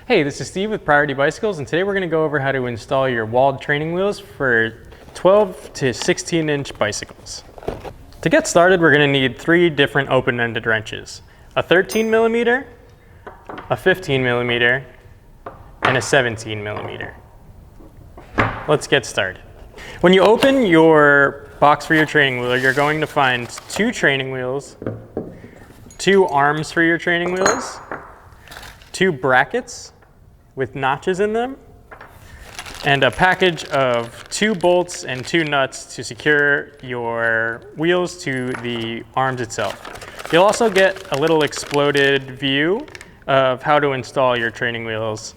Hey, this is Steve with Priority Bicycles, and today we're going to go over how to install your walled training wheels for 12 to 16 inch bicycles. To get started, we're going to need 3 different open-ended wrenches: a 13 millimeter, a 15 millimeter, and a 17 millimeter. Let's get started. When you open your box for your training wheel, you're going to find 2 training wheels, 2 arms for your training wheels, 2 brackets with notches in them, and a package of 2 bolts and 2 nuts to secure your wheels to the arms itself. You'll also get a little exploded view of how to install your training wheels.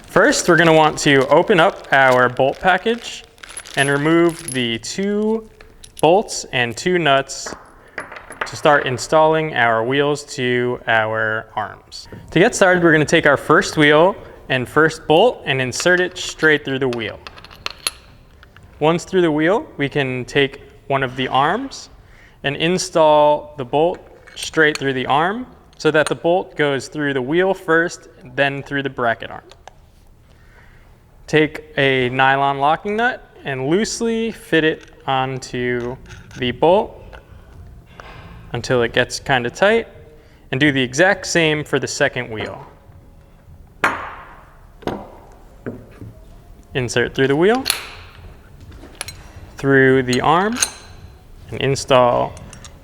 First, we're going to want to open up our bolt package and remove the 2 bolts and 2 nuts to start installing our wheels to our arms. To get started, we're going to take our first wheel and first bolt and insert it straight through the wheel. Once through the wheel, we can take one of the arms and install the bolt straight through the arm so that the bolt goes through the wheel first, then through the bracket arm. Take a nylon locking nut and loosely fit it onto the bolt until it gets kind of tight, and do the exact same for the second wheel. Insert through the wheel, through the arm, and install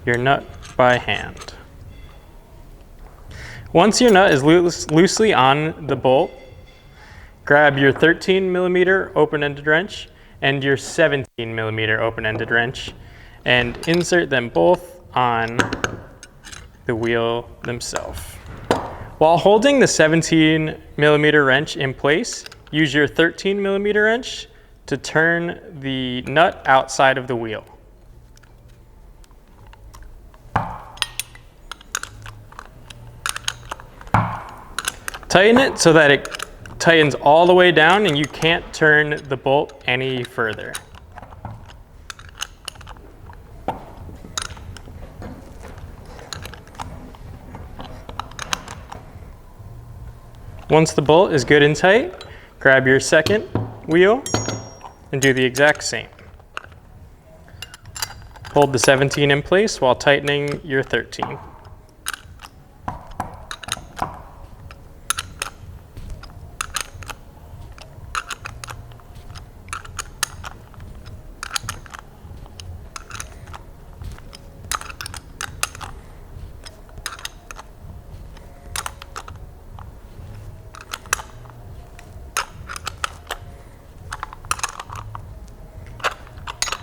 your nut by hand. Once your nut is loosely on the bolt, grab your 13 millimeter open-ended wrench and your 17 millimeter open-ended wrench and insert them both on the wheel themselves. While holding the 17 millimeter wrench in place, use your 13 millimeter wrench to turn the nut outside of the wheel. Tighten it so that it tightens all the way down and you can't turn the bolt any further. Once the bolt is good and tight, grab your second wheel and do the exact same. Hold the 17 in place while tightening your 13.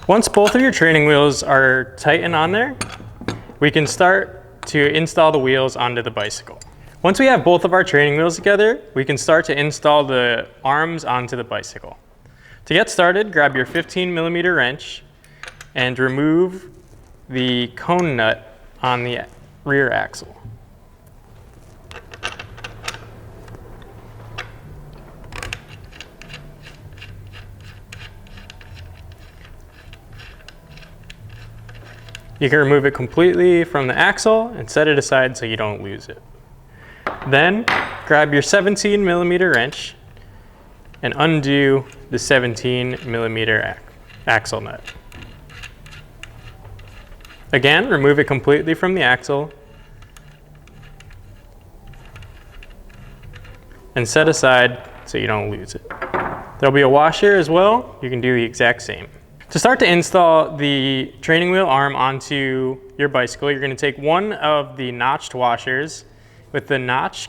Once both of your training wheels are tightened on there, we can start to install the wheels onto the bicycle. Once we have both of our training wheels together, we can start to install the arms onto the bicycle. To get started, grab your 15 millimeter wrench and remove the cone nut on the rear axle. You can remove it completely from the axle and set it aside so you don't lose it. Then grab your 17 millimeter wrench and undo the 17 millimeter axle nut. Again, remove it completely from the axle and set aside so you don't lose it. There'll be a washer as well. You can do the exact same. To start to install the training wheel arm onto your bicycle, you're going to take one of the notched washers with the notch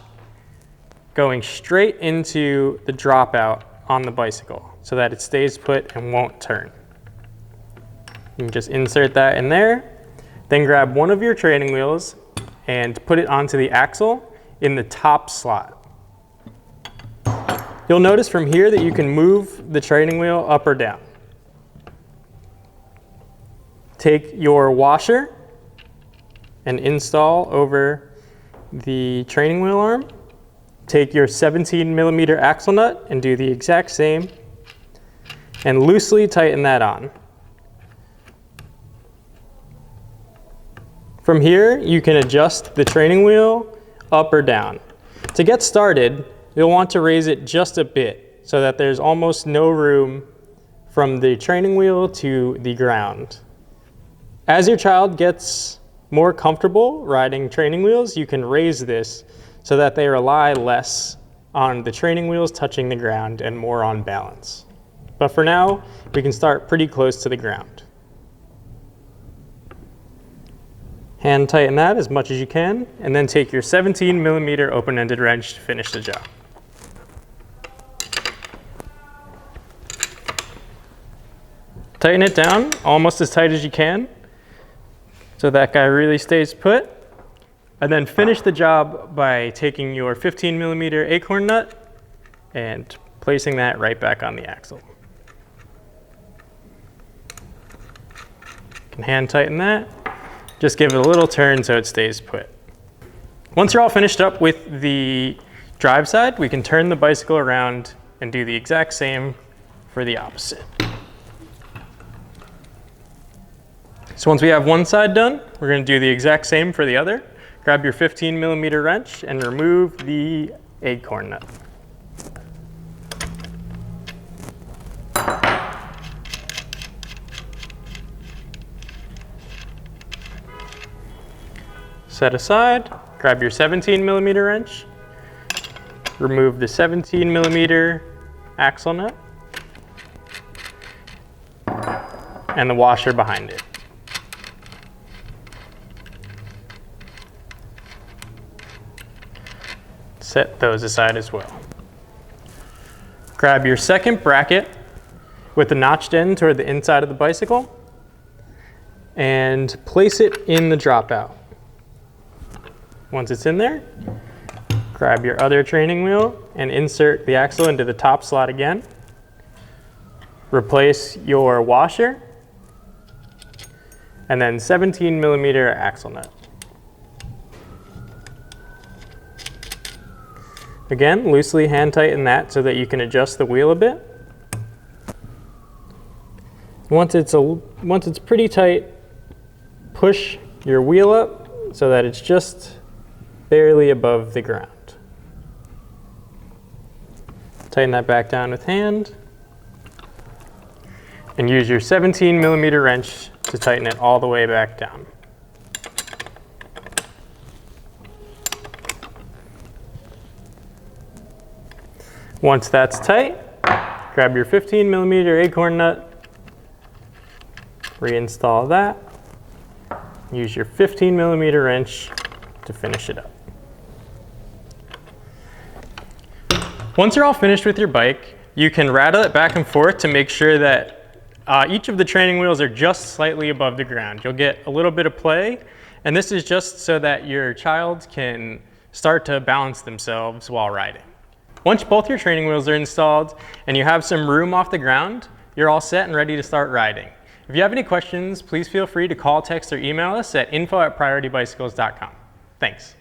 going straight into the dropout on the bicycle so that it stays put and won't turn. You can just insert that in there, then grab one of your training wheels and put it onto the axle in the top slot. You'll notice from here that you can move the training wheel up or down. Take your washer and install over the training wheel arm. Take your 17 millimeter axle nut and do the exact same and loosely tighten that on. From here, you can adjust the training wheel up or down. To get started, you'll want to raise it just a bit so that there's almost no room from the training wheel to the ground. As your child gets more comfortable riding training wheels, you can raise this so that they rely less on the training wheels touching the ground and more on balance. But for now, we can start pretty close to the ground. Hand tighten that as much as you can, and then take your 17mm open-ended wrench to finish the job. Tighten it down almost as tight as you can so that guy really stays put. And then finish the job by taking your 15mm acorn nut and placing that right back on the axle. You can hand tighten that. Just give it a little turn so it stays put. Once you're all finished up with the drive side, we can turn the bicycle around and do the exact same for the opposite. So once we have one side done, we're going to do the exact same for the other. Grab your 15mm wrench and remove the acorn nut. Set aside, grab your 17mm wrench, remove the 17mm axle nut and the washer behind it. Set those aside as well. Grab your second bracket with the notched end toward the inside of the bicycle and place it in the dropout. Once it's in there, grab your other training wheel and insert the axle into the top slot again. Replace your washer and then 17mm axle nut. Again, loosely hand tighten that so that you can adjust the wheel a bit. Once it's pretty tight, push your wheel up so that it's just barely above the ground. Tighten that back down with hand and use your 17mm wrench to tighten it all the way back down. Once that's tight, grab your 15mm acorn nut, reinstall that, use your 15mm wrench to finish it up. Once you're all finished with your bike, you can rattle it back and forth to make sure that each of the training wheels are just slightly above the ground. You'll get a little bit of play, and this is just so that your child can start to balance themselves while riding. Once both your training wheels are installed and you have some room off the ground, you're all set and ready to start riding. If you have any questions, please feel free to call, text, or email us at info@prioritybicycles.com. Thanks.